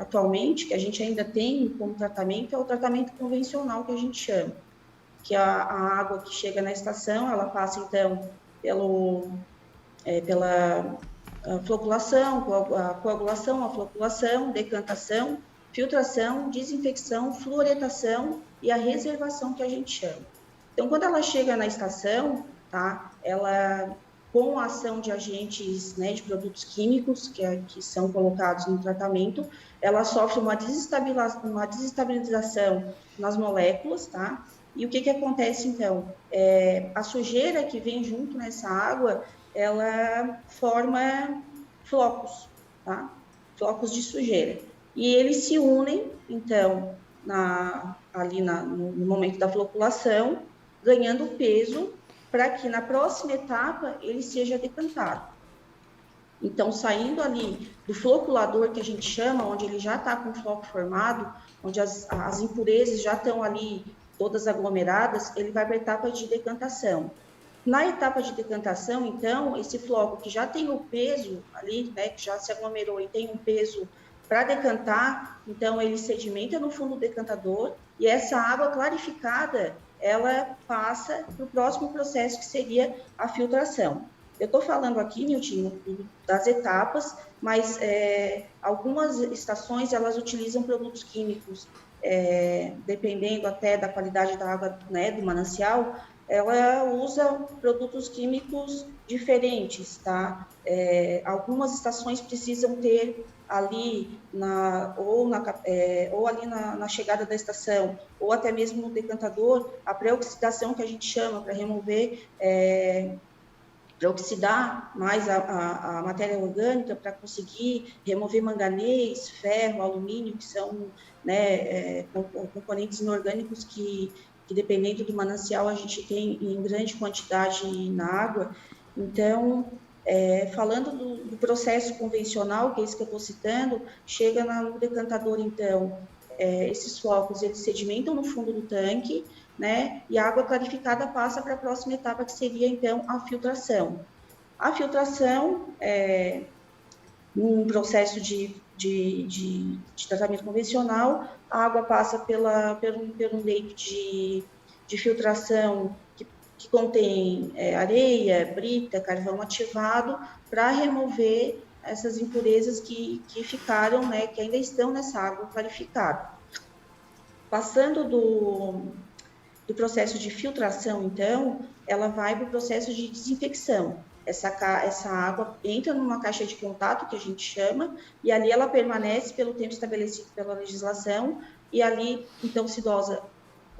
Speaker 5: atualmente, que a gente ainda tem como tratamento, é o tratamento convencional, que a gente chama, que a água que chega na estação, ela passa então pela floculação, a floculação, decantação, filtração, desinfecção, fluoretação e a reservação, que a gente chama. Então, quando ela chega na estação, tá, ela, com a ação de agentes, né, de produtos químicos que são colocados no tratamento, ela sofre uma desestabilização nas moléculas, tá? E o que acontece, então? A sujeira que vem junto nessa água, ela forma flocos, tá? Flocos de sujeira. E eles se unem, então, no momento da floculação, ganhando peso, para que na próxima etapa ele seja decantado. Então, saindo ali do floculador, que a gente chama, onde ele já está com o floco formado, onde as impurezas já estão ali todas aglomeradas, ele vai para a etapa de decantação. Na etapa de decantação, então, esse floco que já tem o peso ali, né, que já se aglomerou e tem um peso para decantar, então ele sedimenta no fundo do decantador e essa água clarificada, ela passa para o próximo processo, que seria a filtração. Eu estou falando aqui, Nilton, das etapas, mas algumas estações, elas utilizam produtos químicos, dependendo até da qualidade da água, né, do manancial, ela usa produtos químicos diferentes, tá? Algumas estações precisam ter ali ou ali na chegada da estação, ou até mesmo no decantador, a pré-oxidação, que a gente chama, para remover, para oxidar mais a matéria orgânica, para conseguir remover manganês, ferro, alumínio, que são, né, componentes inorgânicos que dependendo do manancial a gente tem em grande quantidade na água. Então, falando do processo convencional, que é esse que eu estou citando, chega no decantador, então, esses flocos, eles sedimentam no fundo do tanque, né, e a água clarificada passa para a próxima etapa, que seria, então, a filtração. A filtração, num processo de tratamento convencional, a água passa por um leito de filtração que contém areia, brita, carvão ativado, para remover essas impurezas que ficaram, né, que ainda estão nessa água clarificada. Passando do processo de filtração, então, ela vai para o processo de desinfecção. Essa água entra numa caixa de contato, que a gente chama, e ali ela permanece pelo tempo estabelecido pela legislação, e ali, então, se dosa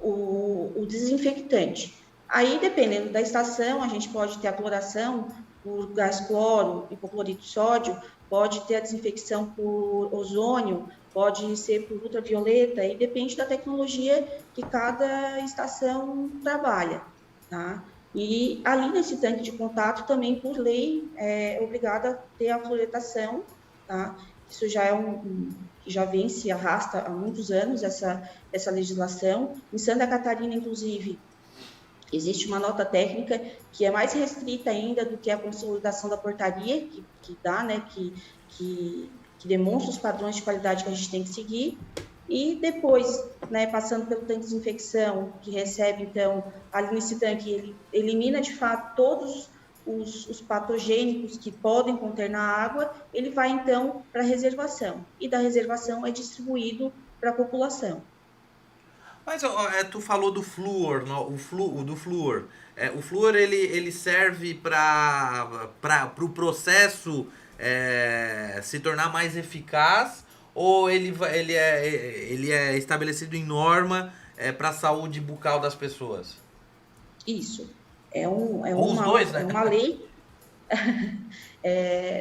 Speaker 5: o desinfectante. Aí, dependendo da estação, a gente pode ter a cloração por gás cloro, hipoclorito de sódio, pode ter a desinfecção por ozônio, pode ser por ultravioleta, e depende da tecnologia que cada estação trabalha, tá? E ali nesse tanque de contato também, por lei, é obrigada a ter a fluoretação, tá? Isso já é que já vem, se arrasta há muitos anos essa legislação. Em Santa Catarina, inclusive, existe uma nota técnica que é mais restrita ainda do que a consolidação da portaria, que dá, né, que demonstra os padrões de qualidade que a gente tem que seguir. E depois, né, passando pelo tanque de desinfecção, que recebe, então, ali nesse tanque, ele elimina, de fato, todos os patogênicos que podem conter na água, ele vai, então, para a reservação. E da reservação é distribuído para a população.
Speaker 1: Mas tu falou do flúor, do flúor. O flúor ele serve para o processo se tornar mais eficaz, ou ele é estabelecido em norma para a saúde bucal das pessoas?
Speaker 5: Isso.
Speaker 1: Ou os dois, né?
Speaker 5: É uma lei.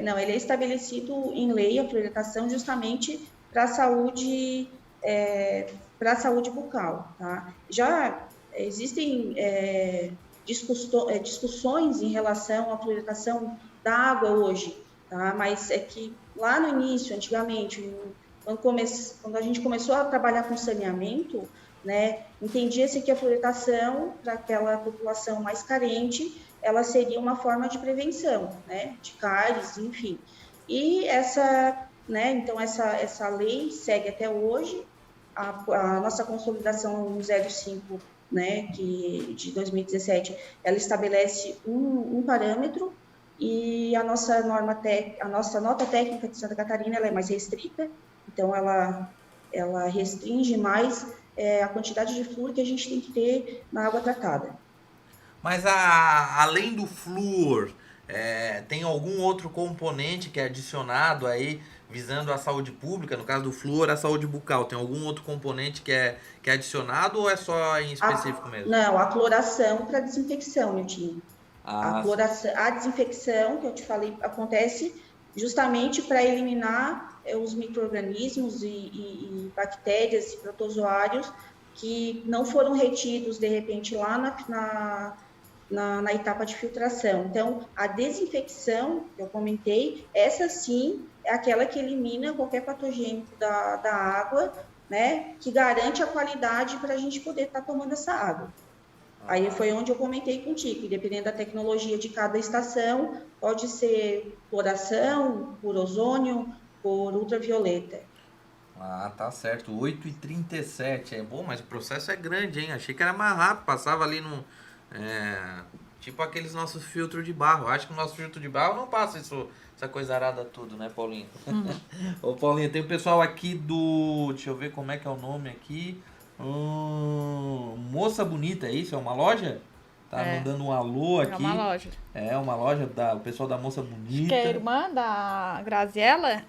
Speaker 5: Não, ele é estabelecido em lei, a fluoridação, justamente para a saúde bucal, tá? Já existem discussões em relação à fluoridação da água hoje, tá? Mas é que lá no início, antigamente, quando a gente começou a trabalhar com saneamento, né, entendia-se que a fluoridação para aquela população mais carente, ela seria uma forma de prevenção, né, de cáries, enfim. E então essa lei segue até hoje. A nossa consolidação no 05, né, de 2017, ela estabelece um parâmetro, e a nossa nota técnica de Santa Catarina, ela é mais restrita, então ela restringe mais a quantidade de flúor que a gente tem que ter na água tratada.
Speaker 1: Mas além do flúor, tem algum outro componente que é adicionado aí visando a saúde pública? No caso do flúor, a saúde bucal. Tem algum outro componente que é adicionado, ou é só em específico mesmo?
Speaker 5: Não, a cloração para desinfecção, meu time. A desinfecção, que eu te falei, acontece justamente para eliminar os micro-organismos e bactérias e protozoários que não foram retidos, de repente, lá na etapa de filtração. Então, a desinfecção, que eu comentei, essa sim é aquela que elimina qualquer patogênico da água, né, que garante a qualidade para a gente poder estar tomando essa água. Aí foi onde eu comentei contigo, dependendo da tecnologia de cada estação, pode ser cloração, por ozônio, por ultravioleta.
Speaker 1: Tá certo. 8h37. É bom, mas o processo é grande, hein? Achei que era mais rápido. Passava ali no... tipo aqueles nossos filtros de barro. Acho que o nosso filtro de barro não passa essa coisa arada tudo, né, Paulinho? Ô, Paulinho, tem o pessoal aqui do... Deixa eu ver como é que é o nome aqui. Moça Bonita, é isso? É uma loja? Tá mandando um alô aqui.
Speaker 3: É uma loja.
Speaker 1: É uma loja o pessoal da Moça Bonita.
Speaker 3: Acho que é a irmã da Graziella.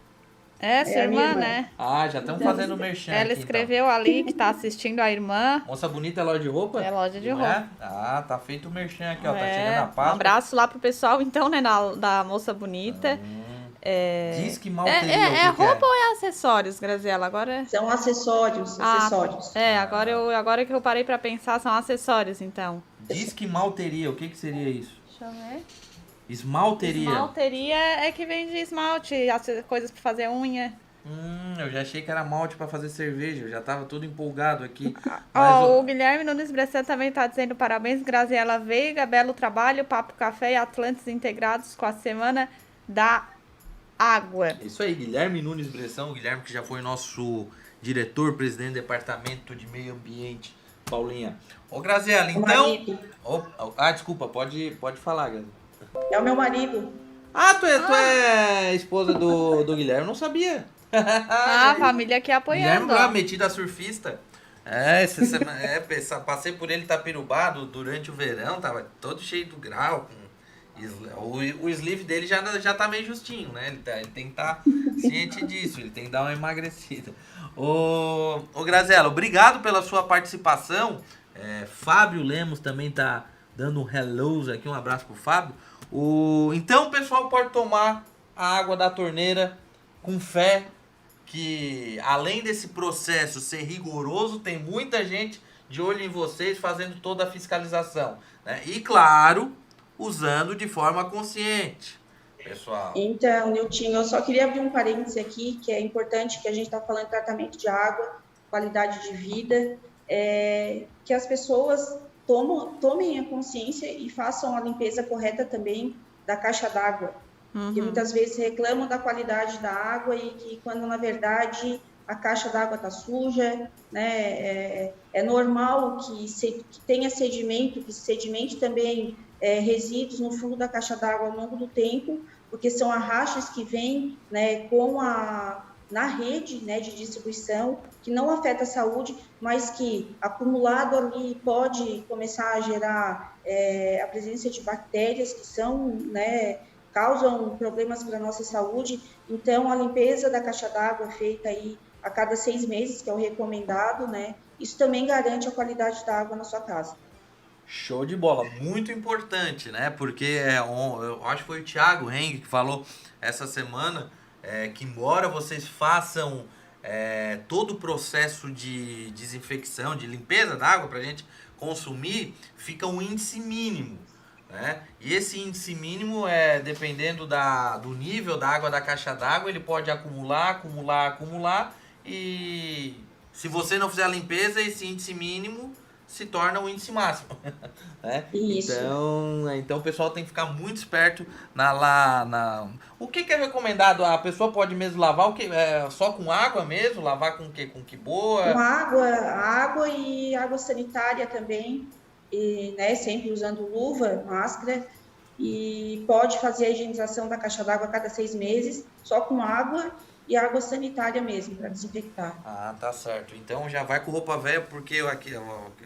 Speaker 3: Sua irmã, né?
Speaker 1: Já estamos fazendo merchan.
Speaker 3: Ela
Speaker 1: aqui,
Speaker 3: escreveu
Speaker 1: então.
Speaker 3: Ali que tá assistindo a irmã.
Speaker 1: Moça Bonita é loja de roupa?
Speaker 3: É loja de roupa.
Speaker 1: Tá feito o merchan aqui, ó. Tá chegando a Páscoa.
Speaker 3: Um abraço lá pro pessoal, então, né, da Moça Bonita.
Speaker 1: Diz que malteria.
Speaker 3: É roupa ou é acessórios, Graziella? Agora...
Speaker 5: São acessórios.
Speaker 3: Agora que eu parei pra pensar, são acessórios, então.
Speaker 1: Diz que malteria, o que seria isso?
Speaker 3: Deixa eu ver.
Speaker 1: Esmalteria.
Speaker 3: Esmalteria é que vende esmalte, coisas pra fazer unha.
Speaker 1: Eu já achei que era malte pra fazer cerveja, eu já tava todo empolgado aqui.
Speaker 3: O Guilherme Nunes Bressan também tá dizendo parabéns, Graziella Veiga, belo trabalho, Papo Café e Atlantes integrados com a Semana da Água.
Speaker 1: Isso aí, Guilherme Nunes Bressan, o Guilherme que já foi nosso diretor, presidente do Departamento de Meio Ambiente, Paulinha. Ô, Graziella, então... desculpa, pode falar, Graziella.
Speaker 5: É o meu marido.
Speaker 1: Tu é esposa do Guilherme, não sabia.
Speaker 3: A família aqui apoiando.
Speaker 1: Guilherme, metido a surfista. Essa semana, passei por ele Itapirubá durante o verão, tava todo cheio do grau. O sleeve dele já tá meio justinho, né? Ele tem que estar ciente disso, ele tem que dar uma emagrecida. Ô Graziella, obrigado pela sua participação. Fábio Lemos também tá dando um hello aqui, um abraço pro Fábio. Então o pessoal pode tomar a água da torneira com fé, que além desse processo ser rigoroso, tem muita gente de olho em vocês fazendo toda a fiscalização, né? E claro, usando de forma consciente. pessoal?
Speaker 5: Então, Niltinho, eu só queria abrir um parêntese aqui, que é importante, que a gente está falando de tratamento de água, qualidade de vida, que as pessoas tomem a consciência e façam a limpeza correta também da caixa d'água, que muitas vezes reclamam da qualidade da água e que quando, na verdade, a caixa d'água está suja, né? É normal que tenha sedimento, que sedimente também resíduos no fundo da caixa d'água ao longo do tempo, porque são arrastes que vêm, né, na rede, né, de distribuição, que não afeta a saúde, mas que acumulado ali pode começar a gerar a presença de bactérias que são, né, causam problemas para a nossa saúde. Então, a limpeza da caixa d'água é feita aí a cada 6 meses, que é o recomendado, né? Isso também garante a qualidade da água na sua casa.
Speaker 1: Show de bola, muito importante, né? Porque eu acho que foi o Thiago Heng que falou essa semana que embora vocês façam todo o processo de desinfecção, de limpeza da água para a gente consumir, fica um índice mínimo, né? E esse índice mínimo dependendo do nível da água da caixa d'água, ele pode acumular e se você não fizer a limpeza, esse índice mínimo se torna o índice máximo. Né?
Speaker 5: Isso.
Speaker 1: Então o pessoal tem que ficar muito esperto O que é recomendado? A pessoa pode mesmo lavar só com água mesmo? Lavar com o quê? Com que boa?
Speaker 5: Com água e água sanitária também, e, né, sempre usando luva, máscara, e pode fazer a higienização da caixa d'água a cada 6 meses, só com água e água sanitária mesmo, para desinfectar.
Speaker 1: Ah, tá certo. Então já vai com roupa velha, porque eu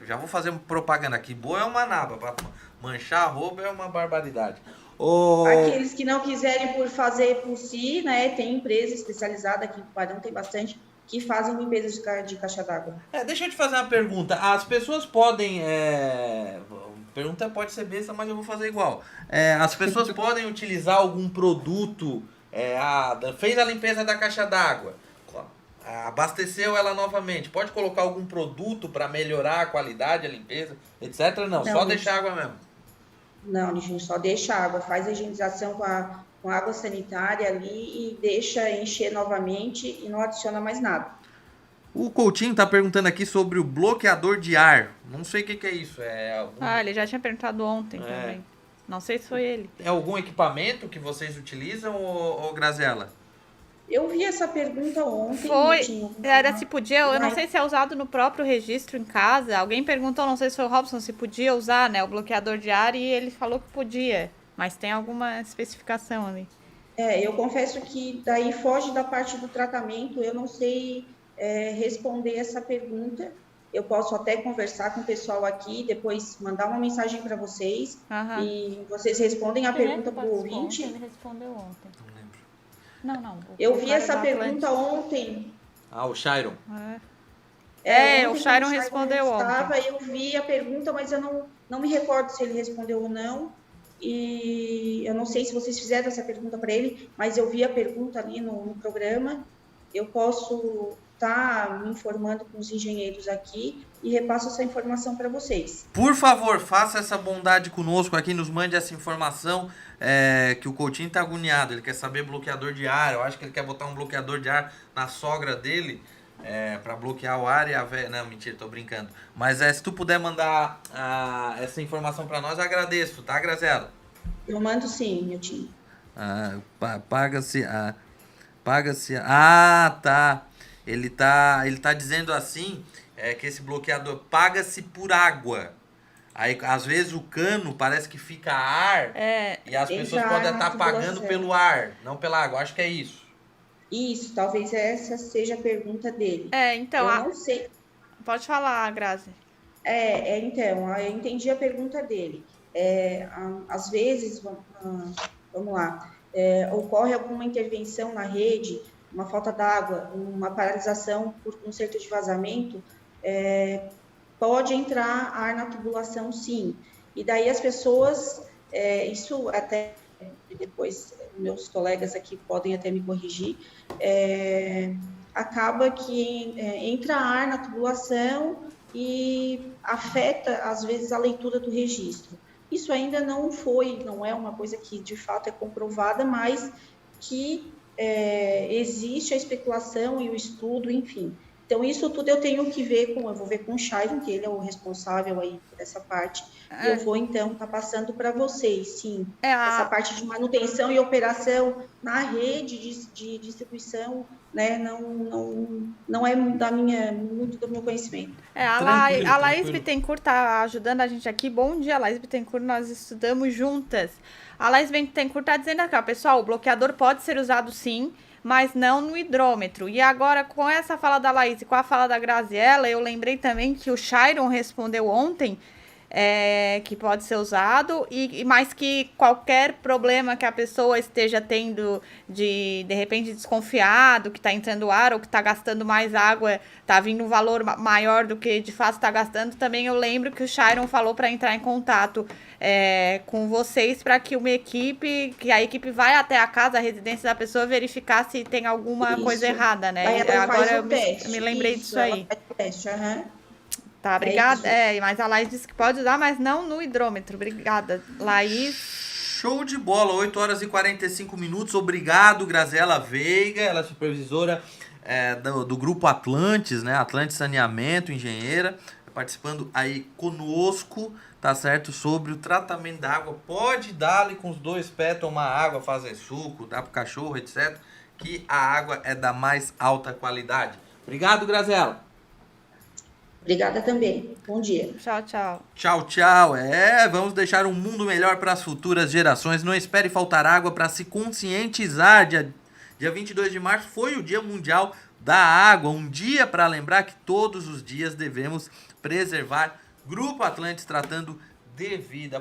Speaker 1: já vou fazer propaganda aqui. Boa é uma naba, para manchar a roupa é uma barbaridade.
Speaker 5: Aqueles que não quiserem fazer por si, né, tem empresa especializada aqui em Tubarão, tem bastante, que fazem limpeza de caixa d'água.
Speaker 1: Deixa eu te fazer uma pergunta. As pessoas podem... Pergunta pode ser besta, mas eu vou fazer igual. As pessoas podem utilizar algum produto... fez a limpeza da caixa d'água, abasteceu ela novamente, pode colocar algum produto para melhorar a qualidade, a limpeza, etc? Não, só deixar água mesmo.
Speaker 5: Não, gente, só deixa água, faz a higienização com água sanitária ali e deixa encher novamente e não adiciona mais nada.
Speaker 1: O Coutinho tá perguntando aqui sobre o bloqueador de ar. Não sei o que é isso.
Speaker 3: Ele já tinha perguntado ontem também. Não sei se foi ele.
Speaker 1: É algum equipamento que vocês utilizam, ou Graziella?
Speaker 5: Eu vi essa pergunta ontem.
Speaker 3: Era se podia, eu não sei se é usado no próprio registro em casa. Alguém perguntou, não sei se foi o Robson, se podia usar, né, o bloqueador de ar, e ele falou que podia. Mas tem alguma especificação ali.
Speaker 5: Eu confesso que daí foge da parte do tratamento. Eu não sei responder essa pergunta. Eu posso até conversar com o pessoal aqui, depois mandar uma mensagem para vocês e vocês respondem a pergunta para o ouvinte.
Speaker 3: Ele respondeu ontem.
Speaker 1: Não lembro.
Speaker 3: Não.
Speaker 5: Eu vi essa pergunta ontem.
Speaker 1: O Chiron.
Speaker 3: O Chiron respondeu ontem.
Speaker 5: Eu vi a pergunta, mas eu não me recordo se ele respondeu ou não. E eu não sei se vocês fizeram essa pergunta para ele, mas eu vi a pergunta ali no programa. Eu posso estar me informando com os engenheiros aqui e repasso essa informação para vocês.
Speaker 1: Por favor, faça essa bondade conosco aqui, nos mande essa informação, que o Coutinho tá agoniado, ele quer saber bloqueador de ar, eu acho que ele quer botar um bloqueador de ar na sogra dele, para bloquear o ar e a velha... Não, mentira, tô brincando. Mas se tu puder mandar essa informação para nós, eu agradeço, tá, Graziella?
Speaker 5: Eu mando sim, meu time.
Speaker 1: Paga-se... tá. Ele tá dizendo assim, que esse bloqueador paga-se por água. Aí, às vezes, o cano parece que fica ar e as pessoas podem estar pagando pelo ar, não pela água. Acho que é isso.
Speaker 5: Isso, talvez essa seja a pergunta dele.
Speaker 3: Então...
Speaker 5: Eu não sei.
Speaker 3: Pode falar, Grazi.
Speaker 5: Então, eu entendi a pergunta dele. Às vezes, vamos lá, ocorre alguma intervenção na rede, uma falta d'água, uma paralisação por conserto de vazamento, pode entrar ar na tubulação, sim. E daí as pessoas, isso até depois meus colegas aqui podem até me corrigir, acaba que entra ar na tubulação e afeta, às vezes, a leitura do registro. Isso ainda não é uma coisa que de fato é comprovada, mas que existe a especulação e o estudo, enfim. Então, isso tudo eu tenho que ver eu vou ver com o Chairon, que ele é o responsável aí por essa parte, e eu vou, então, estar passando para vocês, sim, essa parte de manutenção e operação na rede de distribuição, né, não é muito do meu conhecimento.
Speaker 3: A Laís Bittencourt tá ajudando a gente aqui. Bom dia, Laís Bittencourt, nós estudamos juntas. A Laís Bittencourt tá dizendo aqui, ó, pessoal, o bloqueador pode ser usado sim, mas não no hidrômetro. E agora, com essa fala da Laís e com a fala da Graziella, eu lembrei também que o Chairon respondeu ontem que pode ser usado, mas que qualquer problema que a pessoa esteja tendo de repente desconfiado, que está entrando ar ou que está gastando mais água, está vindo um valor maior do que de fato está gastando, também eu lembro que o Chairon falou para entrar em contato com vocês para que a equipe vai até a casa, a residência da pessoa, verificar se tem alguma coisa errada, né?
Speaker 5: Aí ela
Speaker 3: agora
Speaker 5: faz
Speaker 3: eu me lembrei disso aí.
Speaker 5: Ela faz o teste,
Speaker 3: Tá, obrigada. Mas a Laís disse que pode usar, mas não no hidrômetro. Obrigada, Laís.
Speaker 1: Show de bola, 8 horas e 45 minutos. Obrigado, Graziella Veiga, ela é supervisora do Grupo Atlantes, né? Atlantes Saneamento, engenheira, participando aí conosco, tá certo? Sobre o tratamento da água. Pode dar ali com os 2 pés, tomar água, fazer suco, dar pro cachorro, etc. Que a água é da mais alta qualidade. Obrigado, Graziella.
Speaker 5: Obrigada também. Bom dia.
Speaker 3: Tchau, tchau.
Speaker 1: Tchau, tchau. Vamos deixar um mundo melhor para as futuras gerações. Não espere faltar água para se conscientizar. Dia 22 de março foi o Dia Mundial da Água. Um dia para lembrar que todos os dias devemos preservar. Grupo Atlantes tratando de vida.